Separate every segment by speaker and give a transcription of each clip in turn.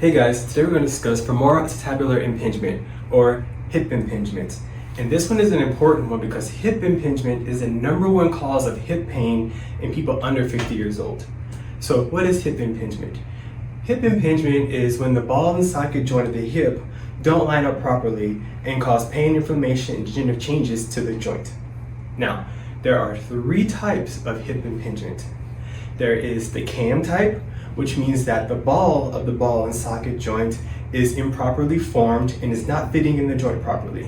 Speaker 1: Hey guys, today we're going to discuss femoral acetabular impingement, or hip impingement. And this one is an important one because hip impingement is the #1 cause of hip pain in people under 50 years old. So what is hip impingement? Hip impingement is when the ball and socket joint of the hip don't line up properly and cause pain, inflammation, and degenerative changes to the joint. Now, there are 3 types of hip impingement. There is the cam type, which means that the ball of the ball and socket joint is improperly formed and is not fitting in the joint properly,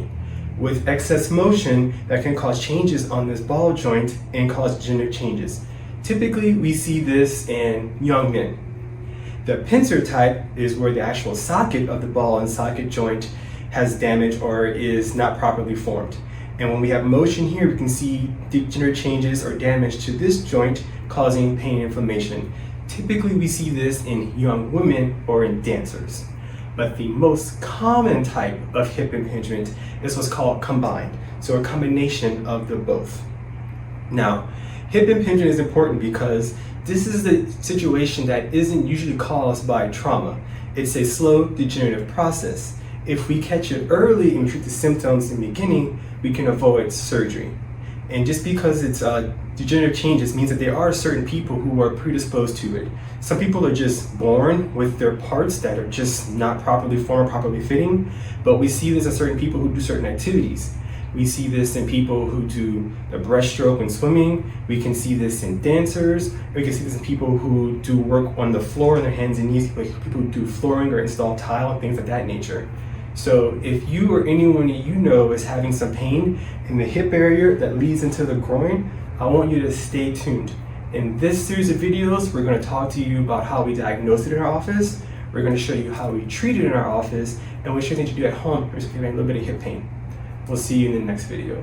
Speaker 1: with excess motion that can cause changes on this ball joint and cause degenerative changes. Typically, we see this in young men. The pincer type is where the actual socket of the ball and socket joint has damage or is not properly formed. And when we have motion here, we can see degenerative changes or damage to this joint causing pain and inflammation. Typically, we see this in young women or in dancers. But the most common type of hip impingement is what's called combined, so a combination of the both. Now, hip impingement is important because this is the situation that isn't usually caused by trauma. It's a slow degenerative process. If we catch it early and treat the symptoms in the beginning, we can avoid surgery. And just because it's degenerative changes means that there are certain people who are predisposed to it. Some people are just born with their parts that are just not properly formed, properly fitting, but we see this in certain people who do certain activities. We see this in people who do the breaststroke and swimming. We can see this in dancers. We can see this in people who do work on the floor on their hands and knees, like people who do flooring or install tile and things of that nature. So if you or anyone you know is having some pain in the hip area that leads into the groin, I want you to stay tuned. In this series of videos, we're going to talk to you about how we diagnose it in our office. We're going to show you how we treat it in our office, and we'll show you things to do at home if you're having a little bit of hip pain. We'll see you in the next video.